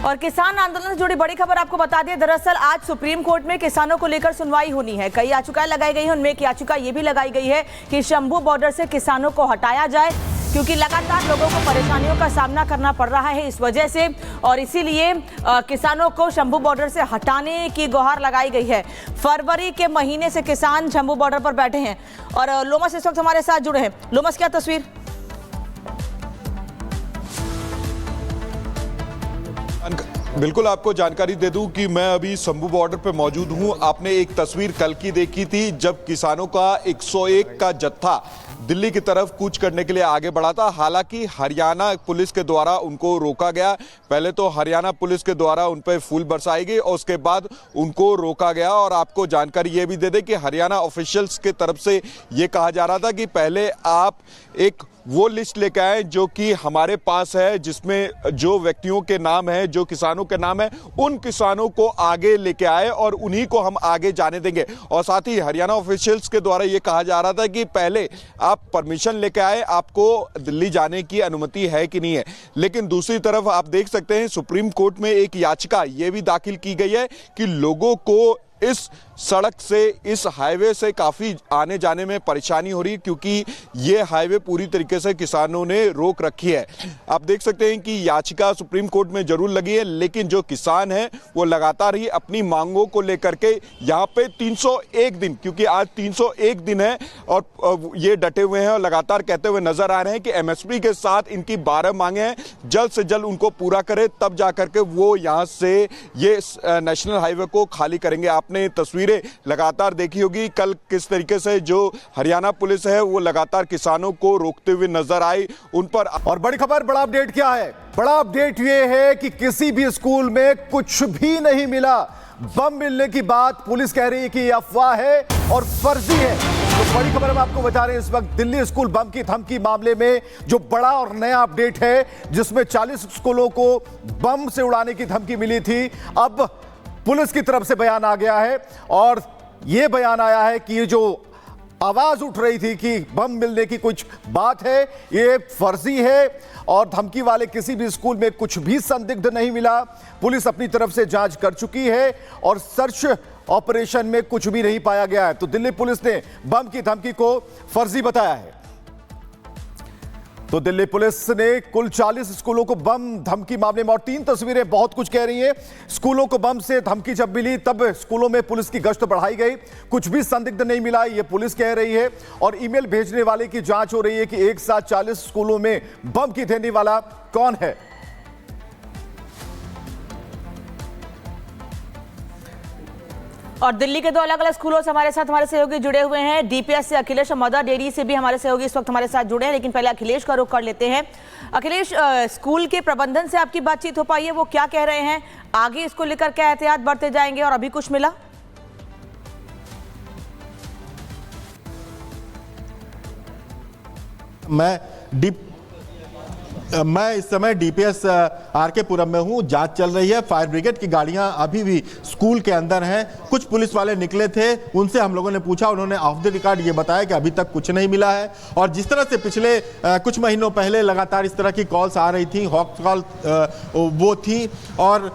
और किसान आंदोलन से जुड़ी बड़ी खबर आपको बता दें। दरअसल आज सुप्रीम कोर्ट में किसानों को लेकर सुनवाई होनी है। कई याचिकाएं लगाई गई हैं, उनमें एक याचिका ये भी लगाई गई है कि शंभू बॉर्डर से किसानों को हटाया जाए, क्योंकि लगातार लोगों को परेशानियों का सामना करना पड़ रहा है इस वजह से, और इसीलिए किसानों को शंभू बॉर्डर से हटाने की गुहार लगाई गई है। फरवरी के महीने से किसान शंभू बॉर्डर पर बैठे हैं और लोमस इस वक्त हमारे साथ जुड़े हैं। लोमस, क्या तस्वीर? बिल्कुल, आपको जानकारी दे दूं कि मैं अभी शंभू बॉर्डर पे मौजूद हूं। आपने एक तस्वीर कल की देखी थी जब किसानों का 101 का जत्था दिल्ली की तरफ कूच करने के लिए आगे बढ़ा था। हालांकि हरियाणा पुलिस के द्वारा उनको रोका गया। पहले तो हरियाणा पुलिस के द्वारा उन पर फूल बरसाई गई और उसके बाद उनको रोका गया। और आपको जानकारी ये भी दे दें कि हरियाणा ऑफिशियल्स की तरफ से ये कहा जा रहा था कि पहले आप एक वो लिस्ट लेके आए जो कि हमारे पास है, जिसमें जो व्यक्तियों के नाम है, जो किसानों के नाम है, उन किसानों को आगे लेके आए और उन्हीं को हम आगे जाने देंगे। और साथ ही हरियाणा ऑफिशियल्स के द्वारा ये कहा जा रहा था कि पहले आप परमिशन लेके आए, आपको दिल्ली जाने की अनुमति है कि नहीं है। लेकिन दूसरी तरफ आप देख सकते हैं सुप्रीम कोर्ट में एक याचिका ये भी दाखिल की गई है कि लोगों को इस सड़क से, इस हाईवे से काफ़ी आने जाने में परेशानी हो रही है, क्योंकि ये हाईवे पूरी तरीके से किसानों ने रोक रखी है। आप देख सकते हैं कि याचिका सुप्रीम कोर्ट में जरूर लगी है, लेकिन जो किसान हैं वो लगातार ही अपनी मांगों को लेकर के यहाँ पे 301 दिन, क्योंकि आज 301 दिन है, और ये डटे हुए हैं और लगातार कहते हुए नजर आ रहे हैं कि एमएसपी के साथ इनकी 12 मांगे हैं, जल्द से जल्द उनको पूरा करे, तब जा करके वो यहाँ से ये नेशनल हाईवे को खाली करेंगे। आपने तस्वीरें लगातार देखी होगी कल किस तरीके से जो हरियाणा पुलिस है वो लगातार किसानों को रोकते हुए नजर आई उन पर। और बड़ी खबर, बड़ा अपडेट क्या है? बड़ा अपडेट ये है कि किसी भी स्कूल में कुछ भी नहीं मिला। बम मिलने की बात पुलिस कह रही है कि ये अफवाह है और फर्जी है। तो बड़ी खबर हम आपको बता रहे हैं इस वक्त दिल्ली स्कूल बम की धमकी मामले में जो बड़ा और नया अपडेट है, जिसमें 40 स्कूलों को बम से उड़ाने की धमकी मिली थी। अब पुलिस की तरफ से बयान आ गया है और यह बयान आया है कि ये जो आवाज उठ रही थी कि बम मिलने की कुछ बात है, ये फर्जी है और धमकी वाले किसी भी स्कूल में कुछ भी संदिग्ध नहीं मिला। पुलिस अपनी तरफ से जांच कर चुकी है और सर्च ऑपरेशन में कुछ भी नहीं पाया गया है। तो दिल्ली पुलिस ने बम की धमकी को फर्जी बताया है। तो दिल्ली पुलिस ने कुल 40 स्कूलों को बम धमकी मामले में, और 3 तस्वीरें बहुत कुछ कह रही हैं। स्कूलों को बम से धमकी जब मिली तब स्कूलों में पुलिस की गश्त बढ़ाई गई, कुछ भी संदिग्ध नहीं मिला, ये पुलिस कह रही है। और ईमेल भेजने वाले की जांच हो रही है कि एक साथ 40 स्कूलों में बम की देने वाला कौन है। और दिल्ली के 2 अलग अलग स्कूलों से हमारे सहयोगी जुड़े हुए हैं। डीपीएस से अखिलेश और मदर डेयरी से भी हमारे सहयोगी इस वक्त हमारे साथ जुड़े हैं, लेकिन पहले अखिलेश का रुख कर लेते हैं। अखिलेश, स्कूल के प्रबंधन से आपकी बातचीत हो पाई है, वो क्या कह रहे हैं? आगे इसको लेकर क्या एहतियात बरते जाएंगे और अभी कुछ मिला? मैं इस समय डीपीएस आरके पुरम में हूं। जांच चल रही है। फायर ब्रिगेड की गाड़ियां अभी भी स्कूल के अंदर हैं। कुछ पुलिस वाले निकले थे, उनसे हम लोगों ने पूछा, उन्होंने ऑफ द रिकॉर्ड ये बताया कि अभी तक कुछ नहीं मिला है। और जिस तरह से पिछले कुछ महीनों पहले लगातार इस तरह की कॉल्स आ रही थी, हॉक कॉल वो थी, और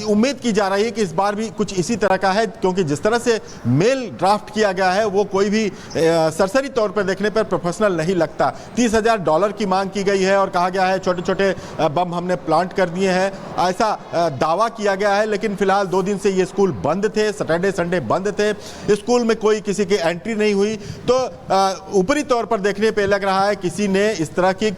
उम्मीद की जा रही है कि इस बार भी कुछ इसी तरह का है, क्योंकि जिस तरह से मेल ड्राफ्ट किया गया है वो कोई भी सरसरी तौर पर देखने पर प्रोफेशनल नहीं लगता। $30,000 की मांग की गई है और कहा गया है छोटे छोटे बम हमने प्लांट कर दिए हैं, ऐसा दावा किया गया है। लेकिन फिलहाल 2 दिन से ये स्कूल बंद थे, सैटरडे संडे बंद थे, स्कूल में कोई किसी की एंट्री नहीं हुई। तो ऊपरी तौर पर देखने पे लग रहा है किसी ने इस तरह की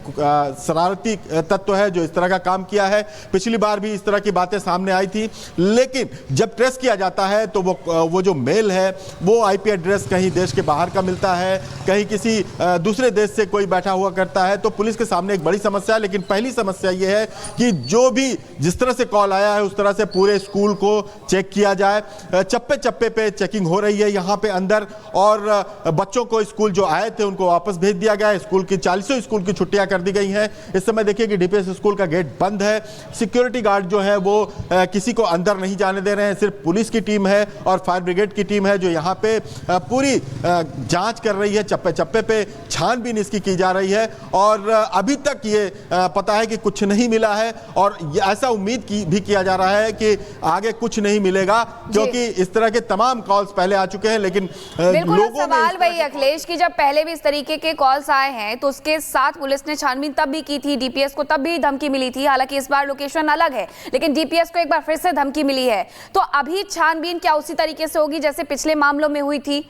शरारती तत्व है जो इस तरह का काम किया है। पिछली बार भी इस तरह की बातें सामने आई थी, लेकिन जब ट्रेस किया जाता है तो वो जो मेल है वो आईपी एड्रेस कहीं देश के बाहर का मिलता है, कहीं किसी दूसरे देश से कोई बैठा हुआ करता है। तो पुलिस के सामने एक बड़ी समस्या है। लेकिन पहली समस्या यह है कि जो भी जिस तरह से कॉल आया है उस तरह से पूरे स्कूल को चेक किया जाए। चप्पे चप्पे पे चेकिंग हो रही है यहाँ पे अंदर, और बच्चों को स्कूल जो आए थे उनको वापस भेज दिया गया है। स्कूल की 40 स्कूल की छुट्टियां कर दी गई हैं। इस समय देखिए कि डीपीएस स्कूल का गेट बंद है। सिक्योरिटी गार्ड जो है वो किसी को अंदर नहीं जाने दे रहे हैं। सिर्फ पुलिस की टीम है और फायर ब्रिगेड की टीम है जो यहाँ पे पूरी जांच कर रही है। चप्पे चप्पे पे छानबीन इसकी की जा रही है। और अभी तक ये पता है कि कुछ नहीं मिला है, और ऐसा उम्मीद भी किया जा रहा है कि आगे कुछ नहीं मिलेगा, क्योंकि इस तरह के तमाम कॉल्स पहले आ चुके हैं। लेकिन बिल्कुल लोगों में सवाल वही अखिलेश की, जब पहले भी इस तरीके के कॉल्स आए हैं तो उसके साथ पुलिस ने छानबीन तब भी की थी, डीपीएस को तब भी धमकी मिली थी। हालांकि इस बार लोकेशन अलग है, लेकिन डीपीएस को एक बार फिर से धमकी मिली है। तो अभी छानबीन क्या उसी तरीके से होगी जैसे पिछले मामलों में हुई थी?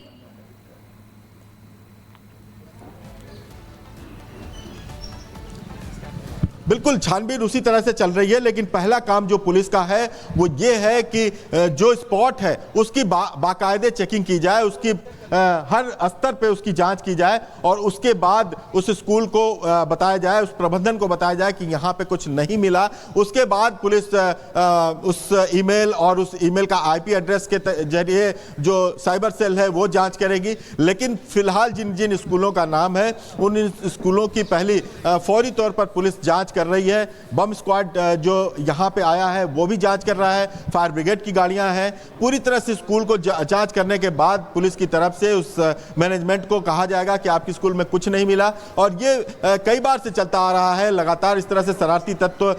बिल्कुल, छानबीन उसी तरह से चल रही है, लेकिन पहला काम जो पुलिस का है वो ये है कि जो स्पॉट है उसकी बाकायदे चेकिंग की जाए, उसकी हर स्तर पे उसकी जांच की जाए, और उसके बाद उस स्कूल को बताया जाए, उस प्रबंधन को बताया जाए कि यहाँ पे कुछ नहीं मिला। उसके बाद पुलिस उस ईमेल और उस ईमेल का आईपी एड्रेस के जरिए जो साइबर सेल है वो जांच करेगी। लेकिन फिलहाल जिन जिन स्कूलों का नाम है उन स्कूलों की पहली फौरी तौर पर पुलिस जांच कर रही है। बम स्क्वाड जो यहाँ पे आया है वो भी जांच कर रहा है, फायर ब्रिगेड की गाड़ियां हैं। पूरी तरह से स्कूल को जांच करने के बाद पुलिस की तरफ से उस मैनेजमेंट को कहा जाएगा कि आपकी स्कूल में कुछ नहीं मिला। और ये कई बार से चलता आ रहा है, लगातार इस तरह से शरारती तत्व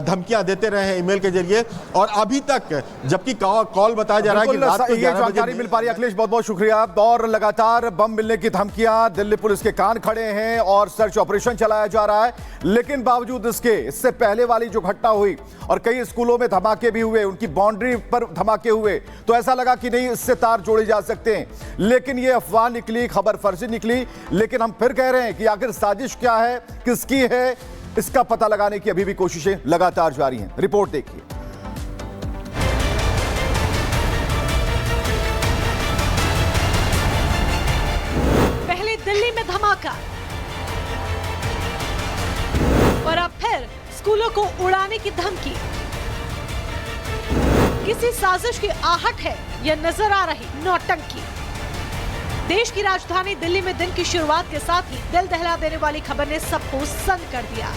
धमकियां देते रहे हैं ईमेल के जरिए, और अभी तक जबकि कॉल बताया जा रहा है कि रात को 11 बजे जानकारी मिल पा रही है। अखिलेश, बहुत बहुत शुक्रिया। और लगातार बम मिलने की धमकियां, दिल्ली पुलिस के कान खड़े हैं और सर्च ऑपरेशन चलाया जा रहा है। लेकिन बावजूद इससे पहले वाली जो घटना हुई और कई स्कूलों में धमाके भी हुए, उनकी बाउंड्री पर धमाके हुए, तो ऐसा लगा कि नहीं इससे तार जोड़े जा सकते हैं। लेकिन ये अफवाह निकली, खबर फर्जी निकली। लेकिन हम फिर कह रहे हैं कि आखिर साजिश क्या है, किसकी है, इसका पता लगाने की अभी भी कोशिशें लगातार जारी हैं। रिपोर्ट देखिए। पहले दिल्ली में धमाका और अब फिर स्कूलों को उड़ाने की धमकी। किसी साजिश की आहट है या नजर आ रही नौटंकी। देश की राजधानी दिल्ली में दिन की शुरुआत के साथ ही दिल दहला देने वाली खबर ने सबको सन्न कर दिया।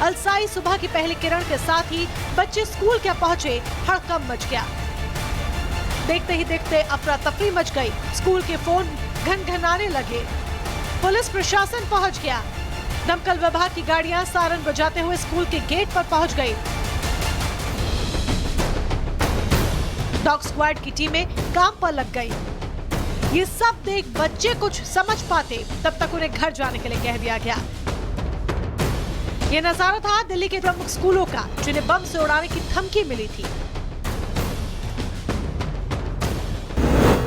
अलसाई सुबह की पहली किरण के साथ ही बच्चे स्कूल क्या पहुंचे, हड़कंप मच गया। देखते ही देखते अफरा तफरी मच गई, स्कूल के फोन घनघनाने लगे, पुलिस प्रशासन पहुंच गया, दमकल विभाग की गाड़ियां सायरन बजाते हुए स्कूल के गेट पर पहुंच गई। डॉग स्क्वाड की टीमें काम पर लग गई। ये सब देख बच्चे कुछ समझ पाते तब तक उन्हें घर जाने के लिए कह दिया गया। यह नजारा था दिल्ली के प्रमुख स्कूलों का, जिन्हें बम से उड़ाने की धमकी मिली थी।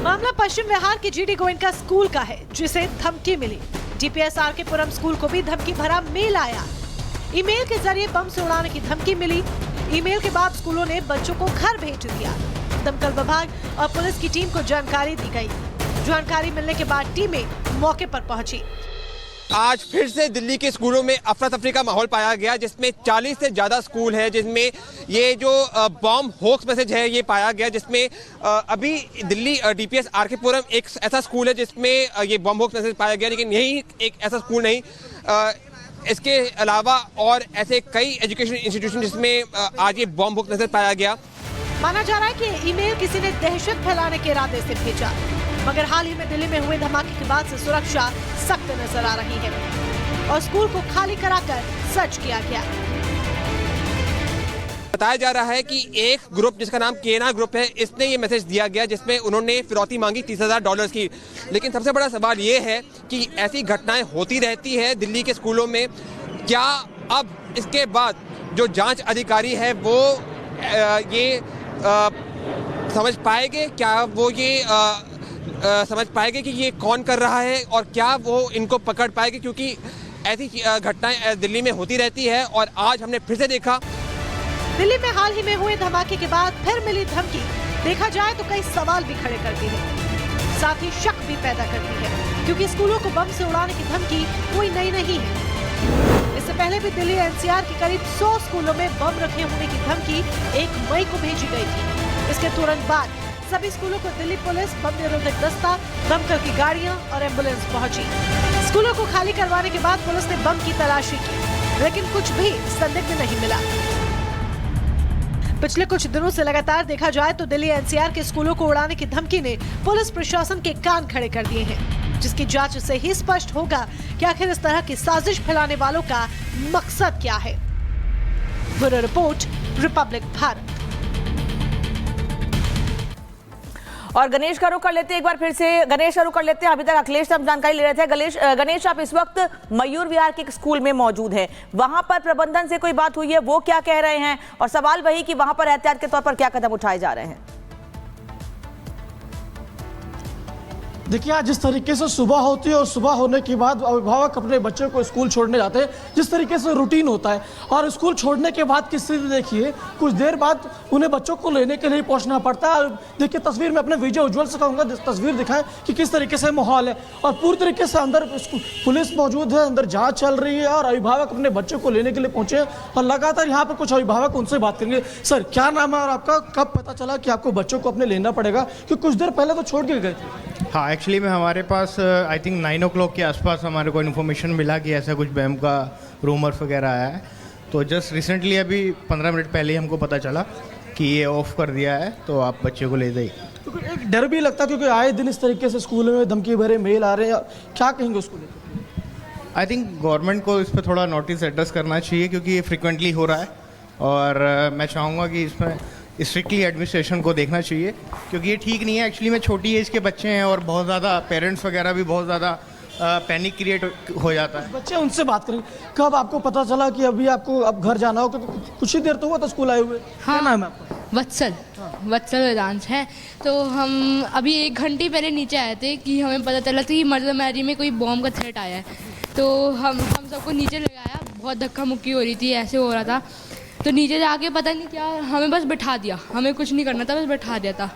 मामला पश्चिम बिहार के जीडी गोयनका स्कूल का है, जिसे धमकी मिली। डीपीएस आर के पुरम स्कूल को भी धमकी भरा मेल आया। ईमेल के जरिए बम से उड़ाने की धमकी मिली। ईमेल के बाद स्कूलों ने बच्चों को घर भेज दिया। दमकल विभाग और पुलिस की टीम को जानकारी दी गई। जानकारी मिलने के बाद टीमें मौके पर पहुंची। आज फिर से दिल्ली के स्कूलों में अफरा तफरी का माहौल पाया गया, जिसमें 40 से ज्यादा स्कूल है, जिसमें ये जो बॉम्ब होक्स मैसेज है ये पाया गया। जिसमें अभी दिल्ली डीपीएस आर के पुरम एक ऐसा स्कूल है जिसमें ये बॉम्ब होक्स मैसेज पाया गया, लेकिन यही एक ऐसा स्कूल नहीं, इसके अलावा और ऐसे कई एजुकेशन इंस्टीट्यूशन जिसमें आज ये बॉम्ब होक्स मैसेज पाया गया। माना जा रहा है कि ईमेल किसी ने दहशत फैलाने के इरादे से भेजा, मगर हाल ही में दिल्ली में हुए धमाके के बाद से सुरक्षा सख्त नजर आ रही है और स्कूल को खाली कराकर सर्च किया गया। बताया जा रहा है कि एक ग्रुप जिसका नाम केना ग्रुप है, इसने ये मैसेज दिया गया जिसमें उन्होंने फिरौती मांगी $30,000 की। लेकिन सबसे बड़ा सवाल ये है कि ऐसी घटनाएं होती रहती है दिल्ली के स्कूलों में। क्या अब इसके बाद जो जांच अधिकारी है वो ये समझ पाएंगे, क्या वो ये समझ पाएंगे कि ये कौन कर रहा है, और क्या वो इनको पकड़ पाएंगे, क्योंकि ऐसी घटनाएं दिल्ली में होती रहती है। और आज हमने फिर से देखा दिल्ली में हाल ही में हुए धमाके के बाद फिर मिली धमकी देखा जाए तो कई सवाल भी खड़े करती है, साथ ही शक भी पैदा करती है, क्योंकि स्कूलों को बम से उड़ाने की धमकी कोई नई नहीं है। इससे पहले भी दिल्ली एनसीआर के करीब 100 स्कूलों में बम रखे होने की धमकी 1 मई को भेजी गई थी। इसके तुरंत बाद सभी स्कूलों को दिल्ली पुलिस, बम निरोधक दस्ता, दमकल की गाड़ियां और एम्बुलेंस पहुंची। स्कूलों को खाली करवाने के बाद पुलिस ने बम की तलाशी की, लेकिन कुछ भी संदिग्ध नहीं मिला। पिछले कुछ दिनों से लगातार देखा जाए तो दिल्ली एनसीआर के स्कूलों को उड़ाने की धमकी ने पुलिस प्रशासन के कान खड़े कर दिए हैं। जिसकी जांच से ही स्पष्ट होगा कि आखिर इस तरह की साजिश फैलाने वालों का मकसद क्या है। Bureau report, Republic Bharat. और गणेश का रुख कर लेते हैं एक बार फिर से। गणेश का रुख कर लेते हैं। अभी तक अखिलेश से हम जानकारी ले रहे थे। गणेश आप इस वक्त मयूर विहार के एक स्कूल में मौजूद हैं। वहां पर प्रबंधन से कोई बात हुई है, वो क्या कह रहे हैं, और सवाल वही कि वहां पर एहतियात के तौर पर क्या कदम उठाए जा रहे हैं? देखिए, आज जिस तरीके से सुबह होती है और सुबह होने के बाद अभिभावक अपने बच्चे को स्कूल छोड़ने जाते हैं, जिस तरीके से रूटीन होता है, और स्कूल छोड़ने के बाद की स्थिति देखिए, कुछ देर बाद उन्हें बच्चों को लेने के लिए पहुंचना पड़ता है। देखिए तस्वीर में अपने विजय उज्ज्वल से कहूँगा तस्वीर दिखाएं कि किस तरीके से माहौल है, और पूरी तरीके से अंदर पुलिस मौजूद है, अंदर जाँच चल रही है, और अभिभावक अपने बच्चों को लेने के लिए पहुंचे, और लगातार यहाँ पर कुछ अभिभावक उनसे बात करेंगे। सर, क्या नाम है और आपका कब पता चला कि आपको बच्चों को अपने लेना पड़ेगा, क्योंकि कुछ देर पहले तो छोड़ के गए थे? हाँ, एक्चुअली में हमारे पास आई थिंक 9 o'clock के आसपास हमारे को इन्फॉर्मेशन मिला कि ऐसा कुछ बैम का रूमर्स वगैरह आया है। तो जस्ट रिसेंटली अभी 15 मिनट पहले ही हमको पता चला कि ये ऑफ कर दिया है, तो आप बच्चे को ले जाइए। क्योंकि एक डर भी लगता है, क्योंकि आए दिन इस तरीके से स्कूल में धमकी भरे मेल आ रहे हैं। क्या कहेंगे उसको लेकर? आई थिंक गवर्नमेंट को इस पर थोड़ा नोटिस एड्रेस करना चाहिए, क्योंकि ये फ्रिक्वेंटली हो रहा है, और मैं चाहूँगा कि इसमें स्ट्रिक्टली एडमिनिस्ट्रेशन को देखना चाहिए, क्योंकि ये ठीक नहीं है। एक्चुअली में छोटी एज के बच्चे हैं, और बहुत ज़्यादा पेरेंट्स वगैरह भी बहुत ज़्यादा पैनिक क्रिएट हो जाता है। बच्चे उनसे बात करेंगे। कब आपको पता चला कि अभी आपको अब घर जाना हो? क्योंकि कुछ ही देर तो हुआ था स्कूल आए हुए। हाँ, क्या नाम है आपका? वत्सल वेदांश है। तो हम अभी 1 घंटे पहले नीचे आए थे कि हमें पता चला था कि मर्द मैरी में कोई बॉम्ब का थ्रेट आया है। तो हम सबको नीचे लगाया, बहुत धक्का मुक्की हो रही थी, ऐसे हो रहा था। तो नीचे जाके पता नहीं क्या, हमें बस बैठा दिया, हमें कुछ नहीं करना था, बस बैठा दिया था।